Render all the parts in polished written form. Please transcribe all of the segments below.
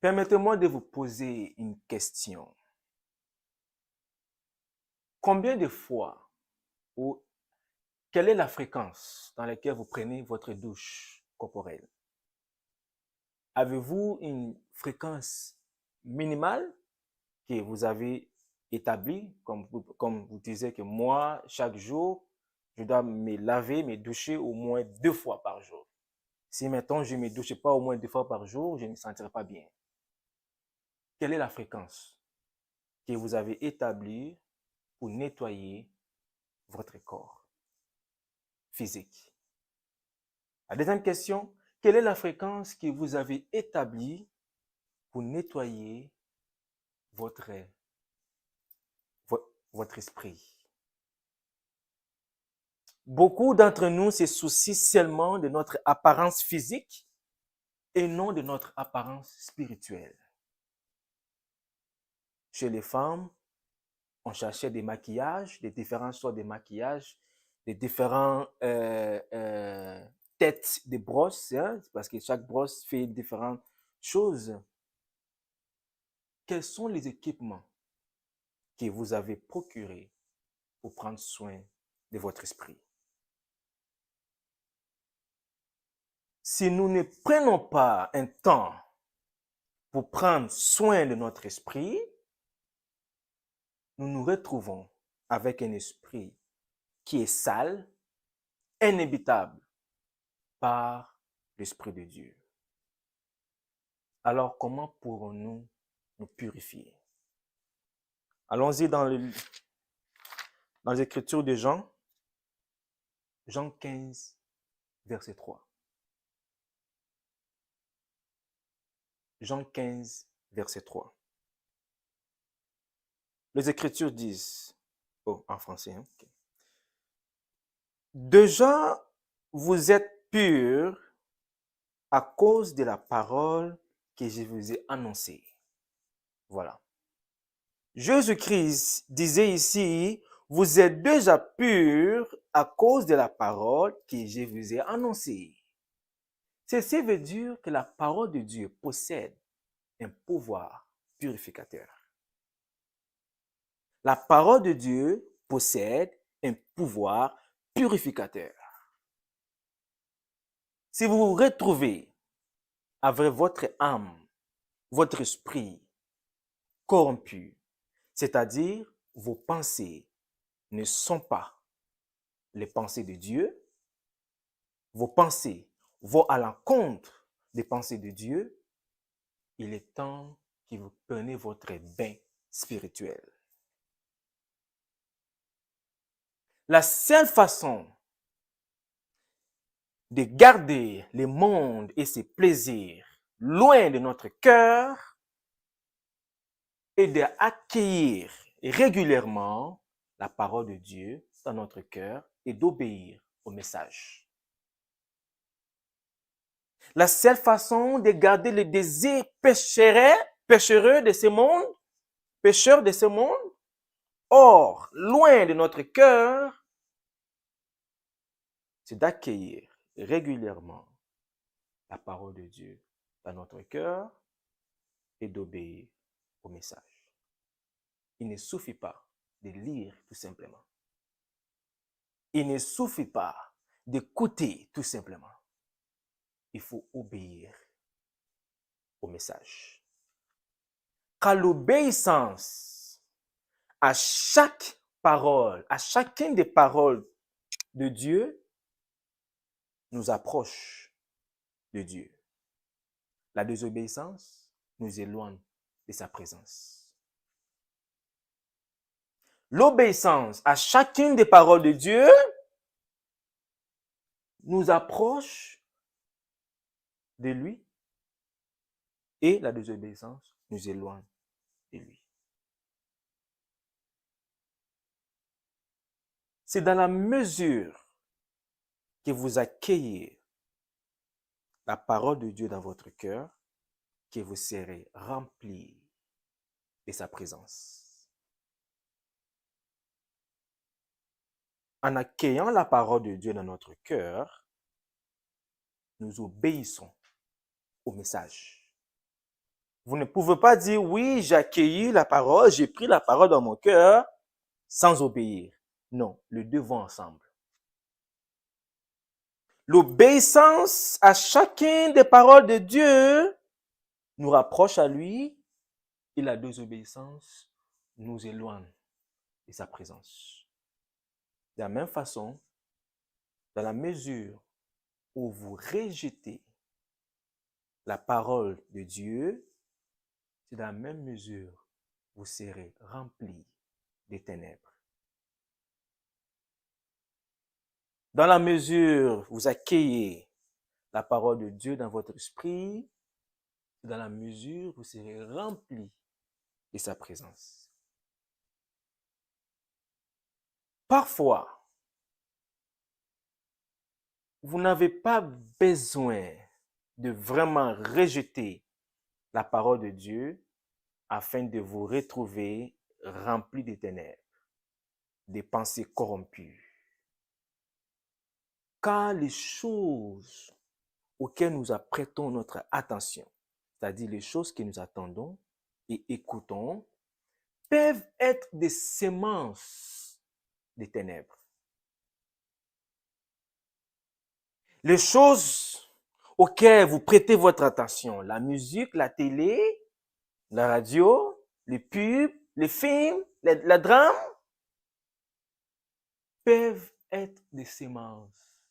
Permettez-moi de vous poser une question. Combien de fois ou quelle est la fréquence dans laquelle vous prenez votre douche corporelle? Avez-vous une fréquence minimale que vous avez établie, comme vous disiez que moi, chaque jour, je dois me laver, me doucher au moins 2 fois par jour. Si maintenant je ne me douche pas au moins 2 fois par jour, je ne me sentirai pas bien. Quelle est la fréquence que vous avez établie pour nettoyer votre corps physique? La deuxième question, quelle est la fréquence que vous avez établie pour nettoyer votre, votre esprit? Beaucoup d'entre nous se soucient seulement de notre apparence physique et non de notre apparence spirituelle. Chez les femmes, on cherchait des maquillages, des différentes sortes de maquillages, des différentes têtes de brosse, hein, parce que chaque brosse fait différentes choses. Quels sont les équipements que vous avez procurés pour prendre soin de votre esprit? Si nous ne prenons pas un temps pour prendre soin de notre esprit, nous nous retrouvons avec un esprit qui est sale, inhabitable par l'Esprit de Dieu. Alors, comment pourrons-nous nous purifier? Allons-y dans les Écritures de Jean, Jean 15, verset 3. Jean 15, verset 3. Les Écritures disent, en français, hein, okay. Déjà, vous êtes purs à cause de la parole que je vous ai annoncée. Voilà. Jésus-Christ disait ici, vous êtes déjà purs à cause de la parole que je vous ai annoncée. Ceci veut dire que la parole de Dieu possède un pouvoir purificateur. La parole de Dieu possède un pouvoir purificateur. Si vous vous retrouvez avec votre âme, votre esprit corrompu, c'est-à-dire vos pensées ne sont pas les pensées de Dieu, vos pensées vont à l'encontre des pensées de Dieu, il est temps que vous preniez votre bain spirituel. La seule façon de garder le monde et ses plaisirs loin de notre cœur est d'accueillir régulièrement la parole de Dieu dans notre cœur et d'obéir au message. La seule façon de garder le désir péchereux de ce monde, pécheur de ce monde, hors, loin de notre cœur, c'est d'accueillir régulièrement la parole de Dieu dans notre cœur et d'obéir au message. Il ne suffit pas de lire tout simplement. Il ne suffit pas d'écouter tout simplement. Il faut obéir au message. Car l'obéissance à chaque parole, à chacune des paroles de Dieu, nous approche de Dieu. La désobéissance nous éloigne de sa présence. L'obéissance à chacune des paroles de Dieu nous approche de lui et la désobéissance nous éloigne de lui. C'est dans la mesure que vous accueillez la parole de Dieu dans votre cœur que vous serez remplis de sa présence. En accueillant la parole de Dieu dans notre cœur, nous obéissons au message. Vous ne pouvez pas dire, oui, j'ai accueilli la parole, j'ai pris la parole dans mon cœur sans obéir. Non, les deux vont ensemble. L'obéissance à chacune des paroles de Dieu nous rapproche à lui et la désobéissance nous éloigne de sa présence. De la même façon, dans la mesure où vous rejetez la parole de Dieu, c'est dans la même mesure vous serez remplis de ténèbres. Dans la mesure où vous accueillez la parole de Dieu dans votre esprit, dans la mesure où vous serez remplis de sa présence. Parfois, vous n'avez pas besoin de vraiment rejeter la parole de Dieu afin de vous retrouver remplis de ténèbres, des pensées corrompues. Car les choses auxquelles nous apprêtons notre attention, c'est-à-dire les choses que nous attendons et écoutons, peuvent être des semences des ténèbres. Les choses auxquelles vous prêtez votre attention, la musique, la télé, la radio, les pubs, les films, la drame, peuvent être des semences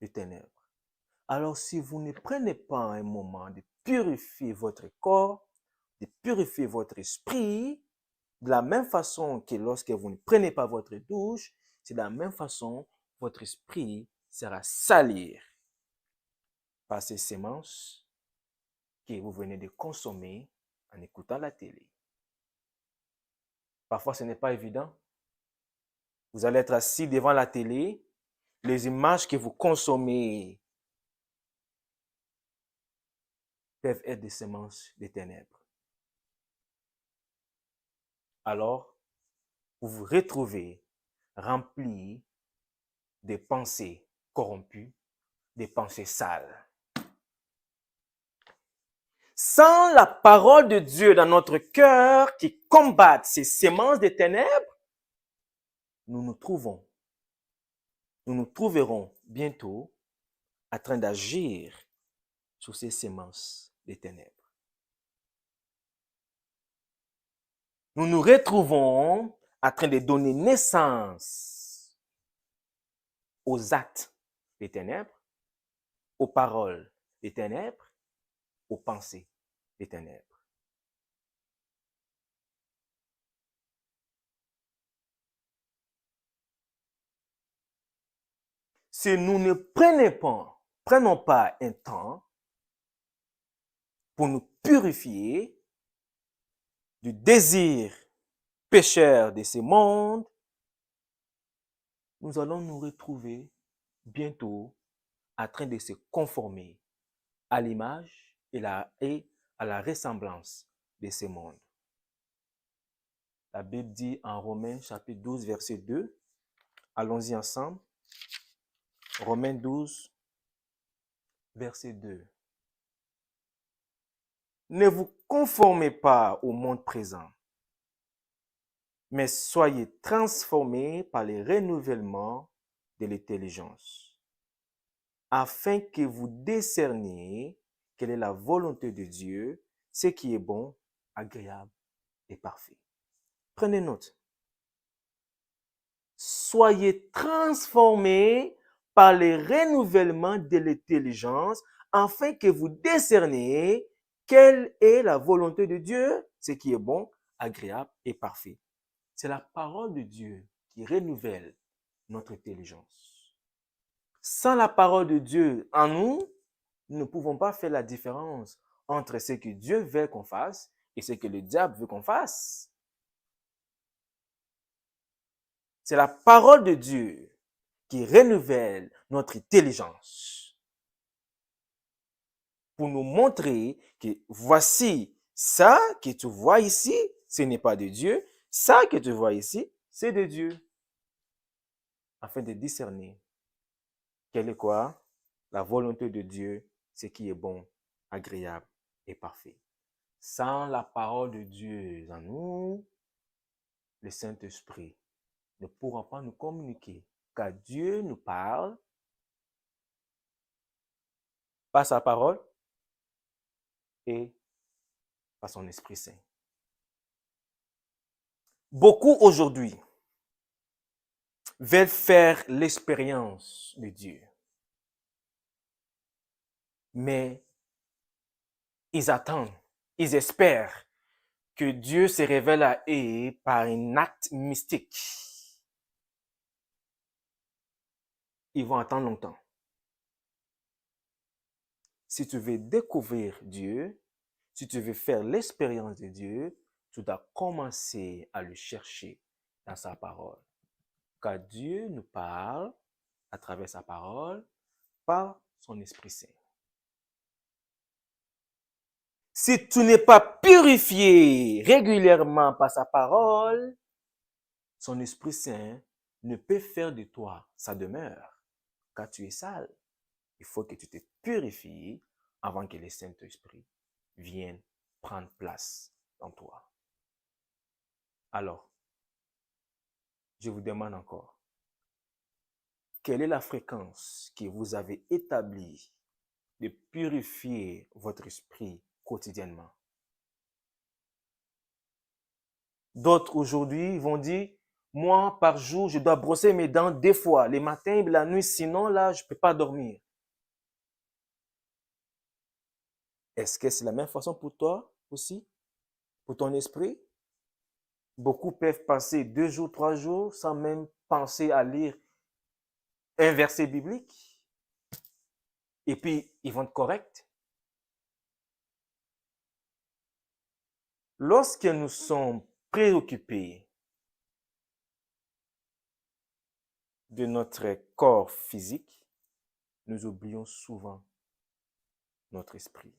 des ténèbres. Alors, si vous ne prenez pas un moment de purifier votre corps, de purifier votre esprit, de la même façon que lorsque vous ne prenez pas votre douche, c'est de la même façon votre esprit sera sali par ces semences que vous venez de consommer en écoutant la télé. Parfois, ce n'est pas évident. Vous allez être assis devant la télé, les images que vous consommez peuvent être des semences des ténèbres. Alors, vous vous retrouvez rempli des pensées corrompues, des pensées sales. Sans la parole de Dieu dans notre cœur qui combatte ces semences des ténèbres, nous nous trouverons bientôt en train d'agir sur ces semences des ténèbres. Nous nous retrouvons en train de donner naissance aux actes des ténèbres, aux paroles des ténèbres, aux pensées des ténèbres. Si nous ne prenons pas un temps pour nous purifier du désir pécheur de ce monde, nous allons nous retrouver bientôt en train de se conformer à l'image et à la ressemblance de ce monde. La Bible dit en Romains chapitre 12, verset 2, allons-y ensemble. Romains 12, verset 2. Ne vous conformez pas au monde présent, mais soyez transformés par le renouvellement de l'intelligence, afin que vous discerniez quelle est la volonté de Dieu, ce qui est bon, agréable et parfait. Prenez note. Soyez transformés par le renouvellement de l'intelligence, afin que vous discerniez quelle est la volonté de Dieu, ce qui est bon, agréable et parfait. C'est la parole de Dieu qui renouvelle notre intelligence. Sans la parole de Dieu en nous, nous ne pouvons pas faire la différence entre ce que Dieu veut qu'on fasse et ce que le diable veut qu'on fasse. C'est la parole de Dieu qui renouvelle notre intelligence pour nous montrer que voici ça que tu vois ici, ce n'est pas de Dieu. Ça que tu vois ici, c'est de Dieu. Afin de discerner quelle est quoi? La volonté de Dieu, ce qui est bon, agréable et parfait. Sans la parole de Dieu en nous, le Saint-Esprit ne pourra pas nous communiquer, car Dieu nous parle par sa parole et par son Esprit Saint. Beaucoup aujourd'hui veulent faire l'expérience de Dieu, mais ils attendent, ils espèrent que Dieu se révèle à eux par un acte mystique. Ils vont attendre longtemps. Si tu veux découvrir Dieu, si tu veux faire l'expérience de Dieu, tu dois commencer à le chercher dans sa parole. Car Dieu nous parle à travers sa parole par son Esprit Saint. Si tu n'es pas purifié régulièrement par sa parole, son Esprit Saint ne peut faire de toi sa demeure, car tu es sale. Il faut que tu te purifies avant que le Saint-Esprit vienne prendre place en toi. Alors, je vous demande encore, quelle est la fréquence que vous avez établie de purifier votre esprit quotidiennement? D'autres aujourd'hui vont dire, moi, par jour, je dois brosser mes dents 2 fois, le matin et la nuit, sinon là, je ne peux pas dormir. Est-ce que c'est la même façon pour toi aussi? Pour ton esprit? Beaucoup peuvent passer 2 jours, 3 jours sans même penser à lire un verset biblique. Et puis, ils vont être corrects. Lorsque nous sommes préoccupés de notre corps physique, nous oublions souvent notre esprit.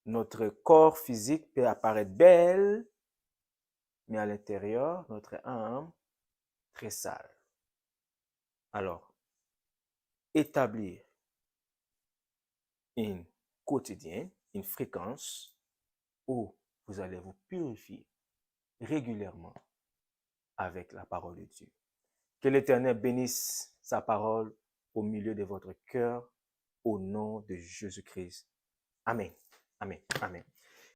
Notre corps physique peut apparaître belle, mais à l'intérieur, notre âme, très sale. Alors, établir une quotidienne, une fréquence où vous allez vous purifier régulièrement avec la parole de Dieu. Que l'Éternel bénisse sa parole au milieu de votre cœur, au nom de Jésus-Christ. Amen. Amen. Amen.